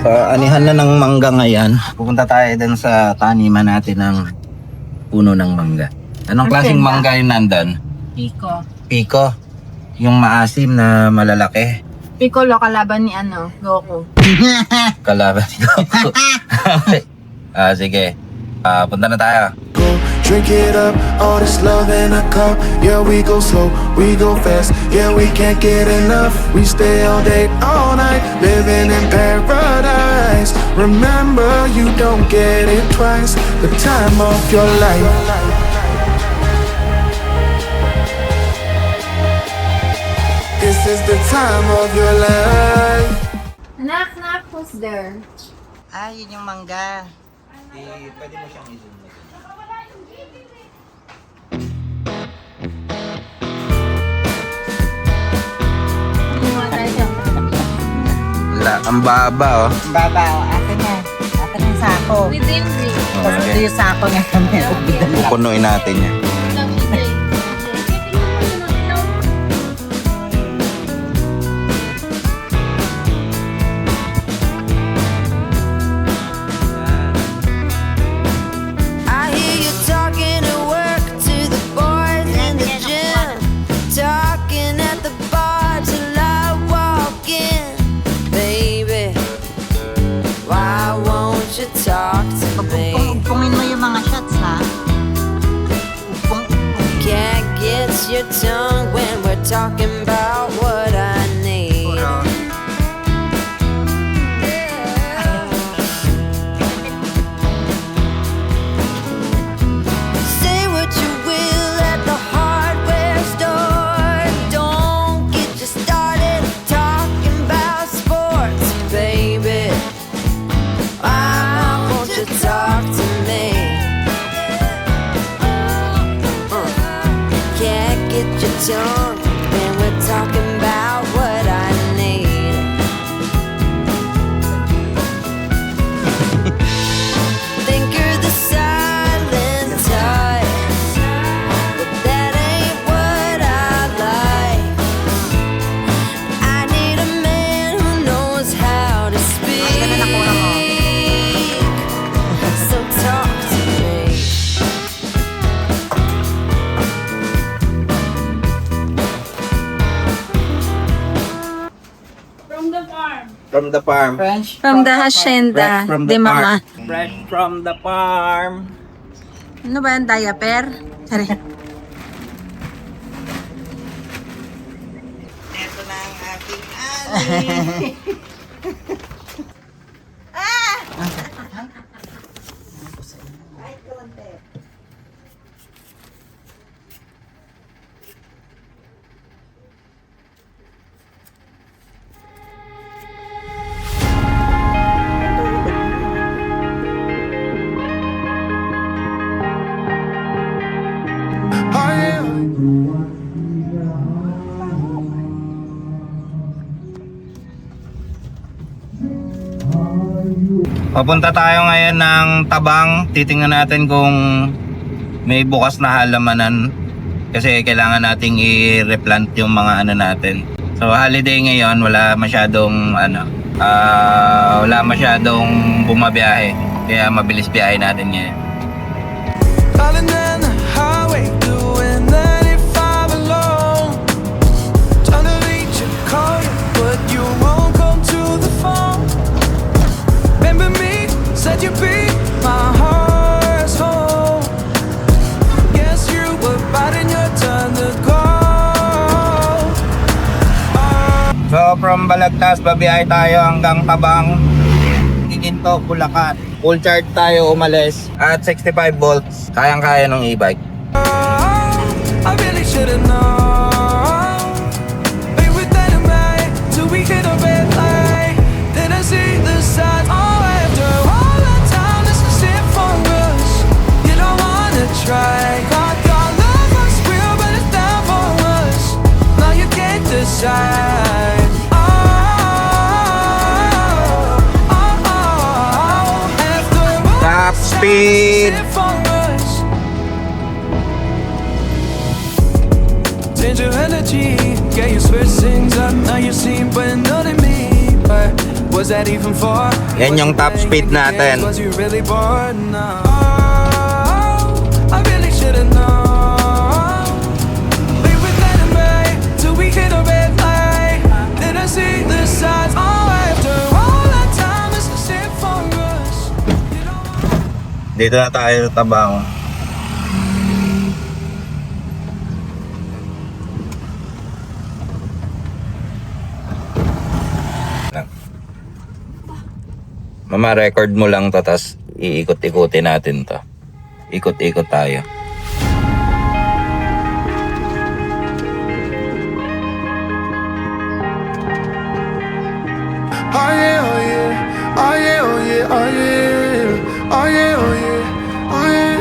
Anihan na ng mangga ngayon. Pupunta tayo dun sa taniman natin ng puno ng mangga. Anong klaseng mangga yung nandun? Pico. Pico. Yung maasim na malalaki. Piccolo kalaban ni Goku. Kalaban ni Goku. Sige. Punta na tayo. Drink it up, all this love in a cup. Yeah, we go slow, we go fast. Yeah, we can't get enough. We stay all day, all night, living in paradise. Remember, you don't get it twice. The time of your life. This is the time of your life. Knock, knock, who's there? Yun yung mangga. Pwede mo siyang i-zoom. Wala, ang baba Ang baba, akin na. Akin yung sako. Within reach. Tapos ito yung sako niya kami. Pupunuin natin yan. I hear you talking at work to the boys in the gym, talking at the bar till I walk in. Baby, why won't you talk to me? Pungin mo yung mga shots, ha? Can't get your tongue when we're talking about what I need. Say what you will at the hardware store. Don't get you started talking about sports, baby. Why won't you talk to me? Can't get your tongue when we're talking about what I need. Think you're the silent type, but that ain't what I like. I need a man who knows how to speak. So talk to me. From the farm. French. From the hacienda Fresh from de the mama. farm. Fresh from the farm. Ano ba yung diaper? Sorry. Ito na ang ating ali. Oh, yeah. Papunta tayo ngayon ng Tabang. Titingnan natin kung may bukas na halamanan. Kasi kailangan nating i-replant yung mga ano natin. So holiday ngayon, wala masyadong bumabiyahe. Kaya mabilis biyahe natin ngayon. Calling down the highway, doing 95 alone. Trying to reach a corner, but you won't come to the phone. Remember me, said you'd be my heart's home. Guess you were biting your turn to go. So from Balagtas, babiyahe tayo hanggang Tabang. Ginto, Bulacan. Full charge tayo umalis at 65 volts. Kayang-kaya ng e-bike. I really should've known. Play with dynamite till we hit a red light. Then I see the signs. Oh, after all the time, this is it for us. You don't wanna try. Got your love was real, but it's down for us. Now you can't decide. Top speed! Change your energy, yeah, you switch things up. Now you seem but not in me. But was that even for? Yan Was yung you top playing speed the natin. games? Was you really bored? No. Oh, I really should've known. We were getting right till we hit a red light. Then I see the signs. Oh, after all that time, it's the same for us. You know. Dito na tayo sa Tabang. Mama, record mo lang to, tas iikot-ikutin natin to. Ikot-ikot tayo. Oh yeah, oh yeah, oh yeah, oh yeah, oh yeah, oh yeah, oh yeah, oh yeah.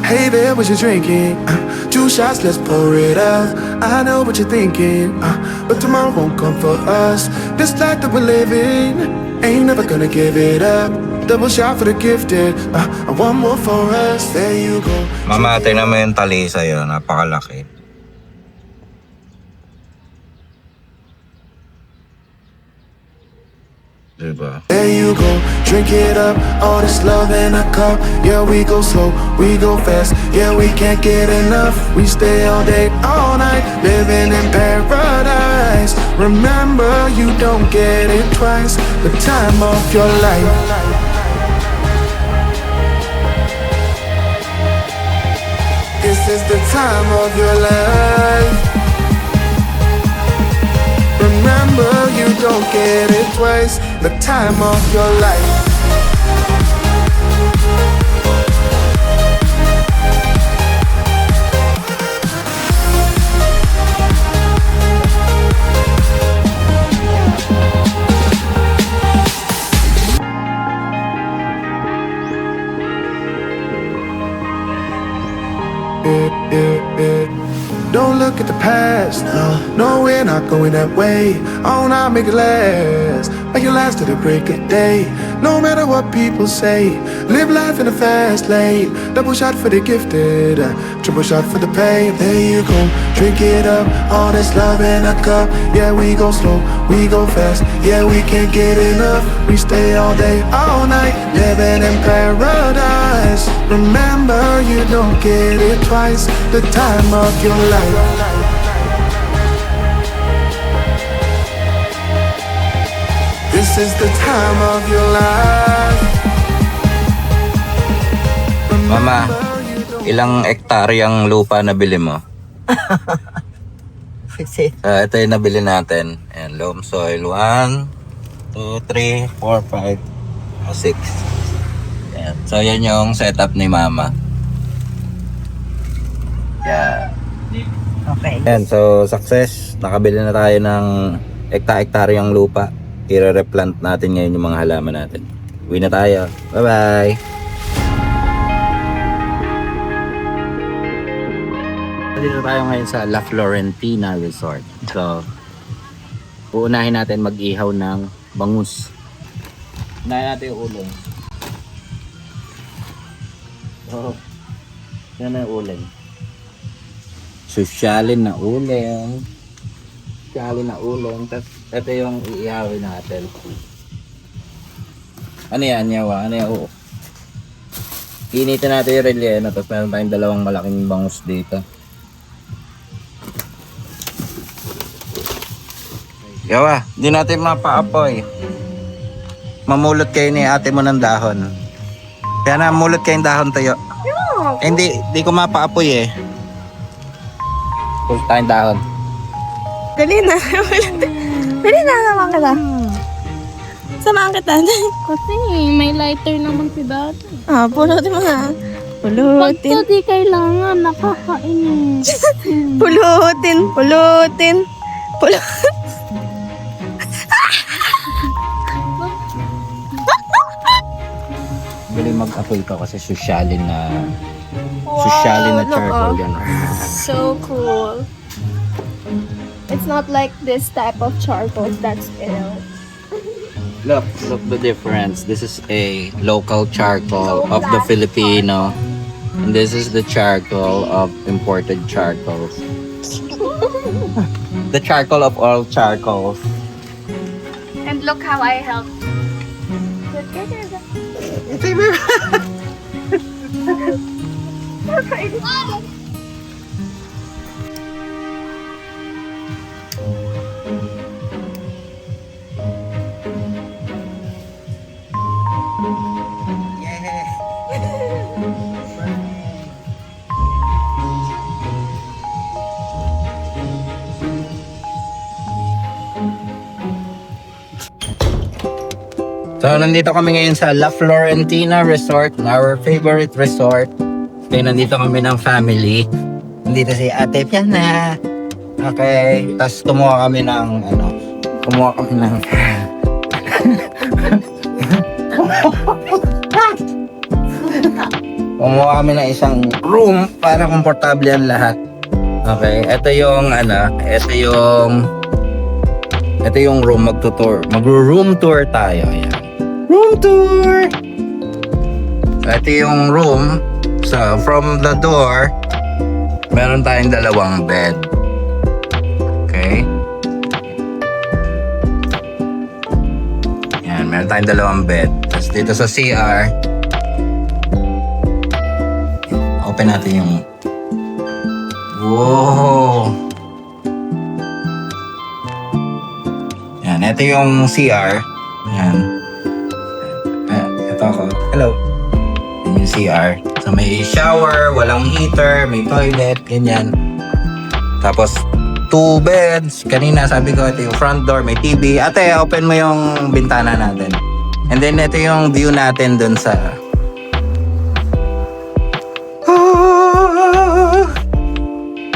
Hey there, what you drinking? 2 shots, let's pour it out. I know what you're thinking, but tomorrow won't come for us. This life that we're living, ain't never gonna give it up. Double shot for the gifted, and one more for us. There you go. Mama, tingnan mo yung tali sa'yo. Napakalaki. Diba? There you go, drink it up, all this love in a cup. Yeah, we go slow, we go fast. Yeah, we can't get enough. We stay all day, all night, living in paradise. Remember, you don't get it twice. The time of your life. This is the time of your life. Remember, you don't get it twice. The time of your life. Don't look at the past, no, we're not going that way. Oh, now make it last, make it last to the break of day. No matter what people say, live life in a fast lane. Double shot for the gifted, triple shot for the pain. There you go, drink it up, all this love in a cup. Yeah, we go slow, we go fast. Yeah, we can't get enough. We stay all day, all night, living in paradise. Remember, you don't get it twice. The time of your life. This is the time of your life. Mama, ilang ektaryang lupa nabili mo? Ito yung nabili natin. Ayan, loam soil. 1, 2, 3, 4, 5, 6. Ayan. So, yan yung setup ni Mama. Yan. Okay. Ayan, so success. Nakabili na tayo ng ekta-ektaryang lupa. I-replant natin ngayon yung mga halaman natin. Uwi na tayo. Bye-bye! Dito tayo ngayon sa La Florentina Resort. So, uunahin natin mag-ihaw ng bangus. Unahin natin yung uling. Oh, yan na yung uling. Sosyalin na uling. Sosyalin na uling. Tapos, ito yung iihawin natin. Ano yan, yawa? Ano yan? Oo. Initin natin yung relleno. Tapos meron tayong dalawang malaking bangus dito. Yawa, hindi natin mapaapoy. Mamulot kayo ni ate mo ng dahon. Kaya na, mulot kayong dahon tayo. Eh, hindi ko mapaapoy eh. Pulot tayong dahon. Dali na. Dali na naman kita. Samahan kita. Kasi may lighter naman si dati. Pulutin mo nga. Pag Pulutin. to di kailangan, nakakainis. Pulutin. Pulutin. Pulutin. Galing mag-apoy ka kasi sosyalin na charcoal yan. So cool. It's not like this type of charcoal that's Look the difference. This is a local charcoal of the Filipino. And this is the charcoal of imported charcoals. The charcoal of all charcoals. And look how I help. So, nandito kami ngayon sa La Florentina Resort, our favorite resort. Okay, nandito kami ng family. Nandito si Ate Piana. Okay, tapos kumuha kami ng, kumuha kami ng isang room para komportable ang lahat. Okay, ito yung room, mag-room tour tayo. Ayan. Room tour! Ito yung room. So, from the door, meron tayong 2 bed. Okay? Yan, meron tayong 2 bed. Tapos dito sa CR, open natin yung... Wow! Yan, ito yung CR. Yan. Ito ako. Hello. Yan yung CR. So may shower, walang heater, may toilet, ganyan. Tapos 2 beds. Kanina sabi ko ito yung front door, may TV. Ate, open mo yung bintana natin. And then ito yung view natin dun sa...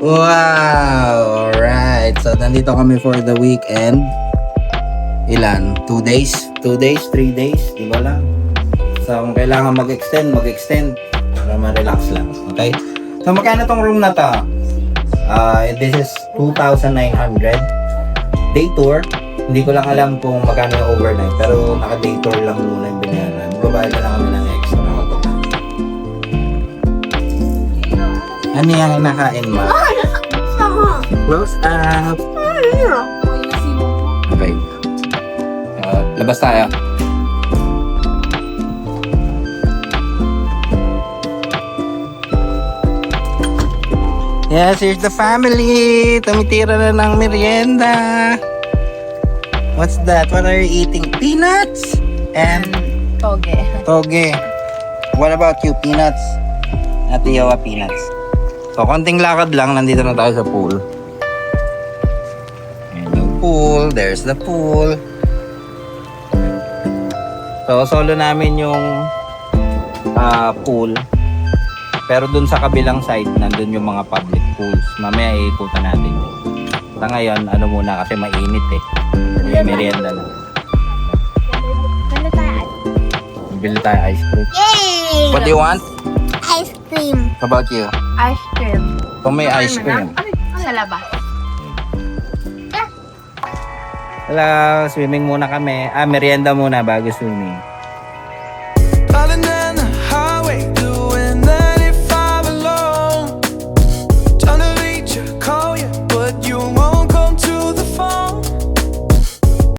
Wow! Alright. So nandito kami for the weekend. Ilan? 2 days? 2 days? 3 days? Di ba lang? So, kung kailangan mag-extend para ma-relax lang. Okay? So, magkano tong room na to? This is 2,900. Day tour. Hindi ko lang alam kung magkano yung overnight. Pero naka-day tour lang muna yung binayaran. Babayad na lang kami ng extra. Ano yung kinakain mo? Close up. Okay. Labas tayo. Yes, here's the family. Tumitira na ng merienda. What's that? What are you eating? Peanuts? And toge. What about you? Peanuts? Ate Yawa, peanuts. So, konting lakad lang. Nandito na tayo sa pool. Ayan yung pool. There's the pool. So, solo namin yung pool. Pero dun sa kabilang side, nandun yung mga public pools. Mamaya iikutan natin. Sa ngayon, muna kasi mainit eh. May merienda na. Bili tayo ice cream. Yay! What do you want? Ice cream. How about you? Ice cream. Kung may ice cream. Ang lalabas. Hello, swimming muna kami. Merienda muna bago swimming.